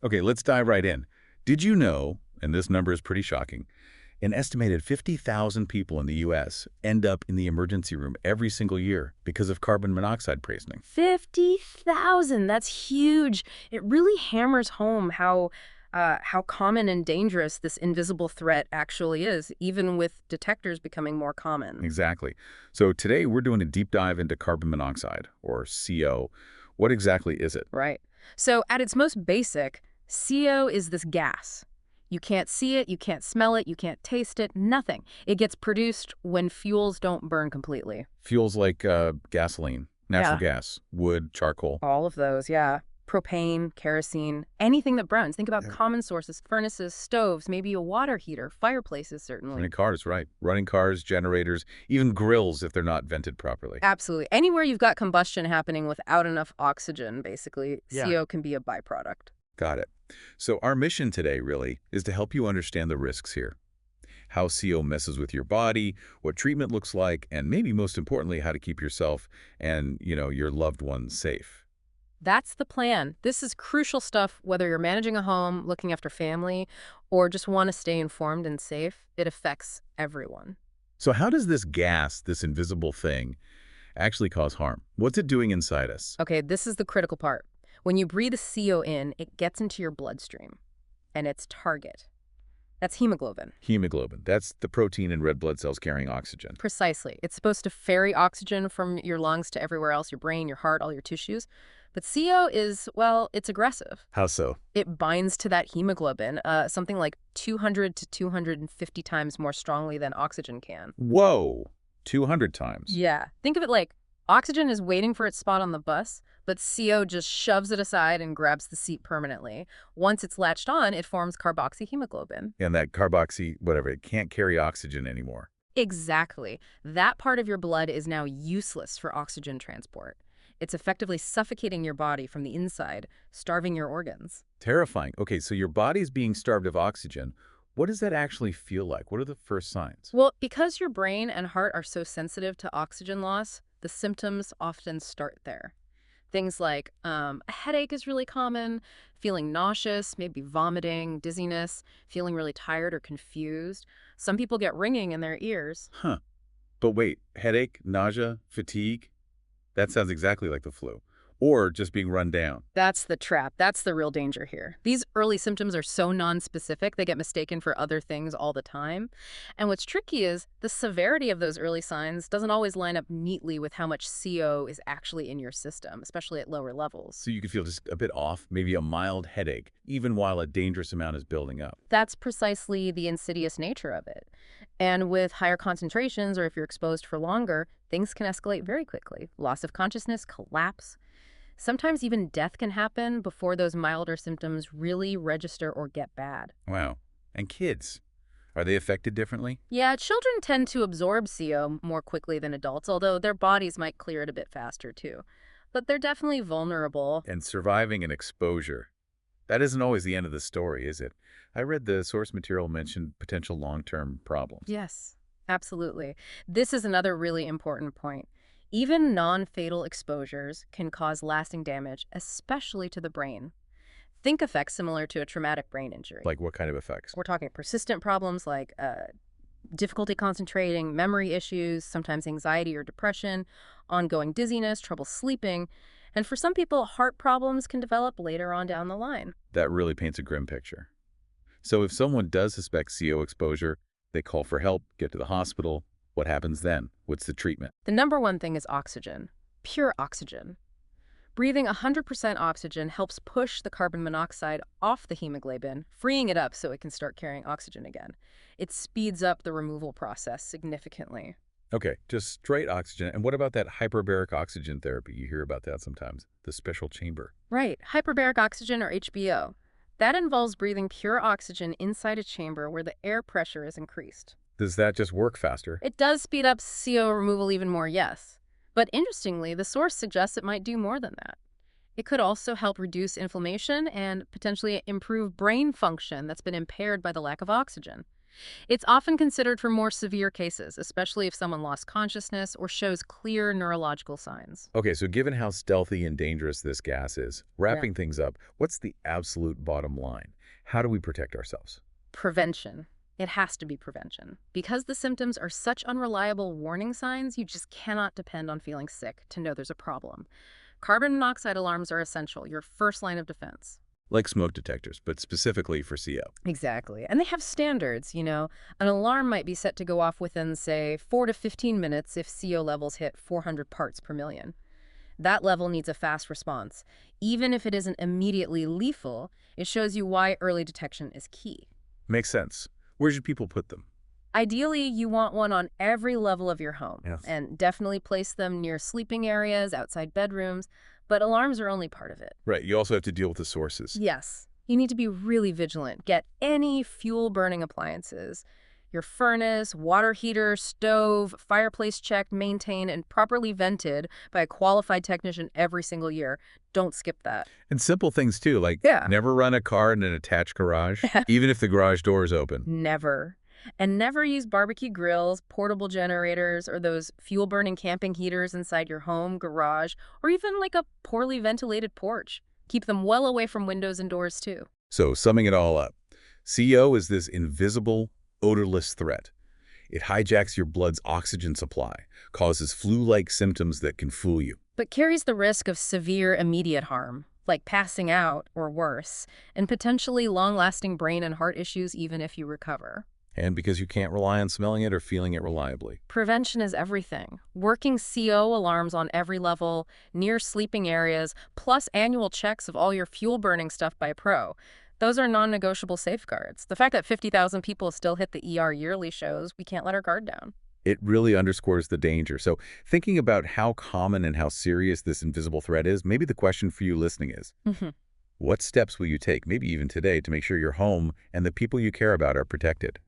Okay, let's dive right in. Did you know, and this number is pretty shocking, an estimated 50,000 people in the U.S. end up in the emergency room every single year because of carbon monoxide poisoning? 50,000, that's huge. It really hammers home how common and dangerous this invisible threat actually is, even with detectors becoming more common. Exactly. So today we're doing a deep dive into carbon monoxide, or CO. What exactly is it? Right. So at its most basic, CO is this gas. You can't see it, you can't smell it, you can't taste it, nothing. It gets produced when fuels don't burn completely. Fuels like gasoline, natural Yeah. gas, wood, charcoal. All of those, yeah. Propane, kerosene, anything that burns. Think about Yeah. common sources, furnaces, stoves, maybe a water heater, fireplaces, certainly. Running cars, right. Running cars, generators, even grills if they're not vented properly. Absolutely. Anywhere you've got combustion happening without enough oxygen, basically, Yeah. CO can be a byproduct. Got it. So our mission today really is to help you understand the risks here. How CO messes with your body, what treatment looks like, and maybe most importantly, how to keep yourself and, your loved ones safe. That's the plan. This is crucial stuff, whether you're managing a home, looking after family, or just want to stay informed and safe. It affects everyone. So how does this gas, this invisible thing, actually cause harm? What's it doing inside us? Okay, this is the critical part. When you breathe CO in, it gets into your bloodstream, and its target. That's hemoglobin. Hemoglobin. That's the protein in red blood cells carrying oxygen. Precisely. It's supposed to ferry oxygen from your lungs to everywhere else, your brain, your heart, all your tissues. But CO is, well, it's aggressive. How so? It binds to that hemoglobin, something like 200 to 250 times more strongly than oxygen can. Whoa, 200 times. Yeah. Think of it like oxygen is waiting for its spot on the bus, but CO just shoves it aside and grabs the seat permanently. Once it's latched on, it forms carboxyhemoglobin. And that carboxy, whatever, it can't carry oxygen anymore. Exactly. That part of your blood is now useless for oxygen transport. It's effectively suffocating your body from the inside, starving your organs. Terrifying. Okay, so your body's being starved of oxygen. What does that actually feel like? What are the first signs? Well, because your brain and heart are so sensitive to oxygen loss, the symptoms often start there. Things like a headache is really common, feeling nauseous, maybe vomiting, dizziness, feeling really tired or confused. Some people get ringing in their ears. Huh. But wait, headache, nausea, fatigue? That sounds exactly like the flu. Or just being run down. That's the trap. That's the real danger here. These early symptoms are so nonspecific, they get mistaken for other things all the time. And what's tricky is the severity of those early signs doesn't always line up neatly with how much CO is actually in your system, especially at lower levels. So you could feel just a bit off, maybe a mild headache, even while a dangerous amount is building up. That's precisely the insidious nature of it. And with higher concentrations, or if you're exposed for longer, things can escalate very quickly. Loss of consciousness, collapse. Sometimes even death can happen before those milder symptoms really register or get bad. Wow. And kids, are they affected differently? Yeah, children tend to absorb CO more quickly than adults, although their bodies might clear it a bit faster too. But they're definitely vulnerable. And surviving an exposure. That isn't always the end of the story, is it? I read the source material mentioned potential long-term problems. Yes, absolutely. This is another really important point. Even non-fatal exposures can cause lasting damage, especially to the brain. Think effects similar to a traumatic brain injury. Like what kind of effects? We're talking persistent problems like difficulty concentrating, memory issues, sometimes anxiety or depression, ongoing dizziness, trouble sleeping, and for some people, heart problems can develop later on down the line. That really paints a grim picture. So if someone does suspect CO exposure, they call for help, get to the hospital. What happens then? What's the treatment? The number one thing is oxygen, pure oxygen. Breathing 100% oxygen helps push the carbon monoxide off the hemoglobin, freeing it up so it can start carrying oxygen again. It speeds up the removal process significantly. Okay, just straight oxygen. And what about that hyperbaric oxygen therapy? You hear about that sometimes, the special chamber. Right, hyperbaric oxygen or HBO. That involves breathing pure oxygen inside a chamber where the air pressure is increased. Does that just work faster? It does speed up CO removal even more, yes. But interestingly, the source suggests it might do more than that. It could also help reduce inflammation and potentially improve brain function that's been impaired by the lack of oxygen. It's often considered for more severe cases, especially if someone lost consciousness or shows clear neurological signs. Okay, so given how stealthy and dangerous this gas is, Yeah. wrapping things up, what's the absolute bottom line? How do we protect ourselves? Prevention. It has to be prevention. Because the symptoms are such unreliable warning signs, you just cannot depend on feeling sick to know there's a problem. Carbon monoxide alarms are essential, your first line of defense. Like smoke detectors, but specifically for CO. Exactly. And they have standards, you know. An alarm might be set to go off within, say, 4 to 15 minutes if CO levels hit 400 parts per million. That level needs a fast response. Even if it isn't immediately lethal, it shows you why early detection is key. Makes sense. Where should people put them? Ideally, you want one on every level of your home, Yes. and definitely place them near sleeping areas, outside bedrooms, but alarms are only part of it. Right, you also have to deal with the sources. Yes, you need to be really vigilant. Get any fuel-burning appliances, your furnace, water heater, stove, fireplace checked, maintained, and properly vented by a qualified technician every single year. Don't skip that. And simple things too, like Yeah. never run a car in an attached garage, even if the garage door is open. Never. And never use barbecue grills, portable generators, or those fuel-burning camping heaters inside your home, garage, or even like a poorly ventilated porch. Keep them well away from windows and doors, too. So summing it all up, CO is this invisible, odorless threat. It hijacks your blood's oxygen supply, causes flu-like symptoms that can fool you. But carries the risk of severe immediate harm, like passing out or worse, and potentially long-lasting brain and heart issues even if you recover. And because you can't rely on smelling it or feeling it reliably. Prevention is everything. Working CO alarms on every level, near sleeping areas, plus annual checks of all your fuel-burning stuff by a pro. Those are non-negotiable safeguards. The fact that 50,000 people still hit the ER yearly shows we can't let our guard down. It really underscores the danger. So thinking about how common and how serious this invisible threat is, maybe the question for you listening is, what steps will you take, maybe even today, to make sure your home and the people you care about are protected?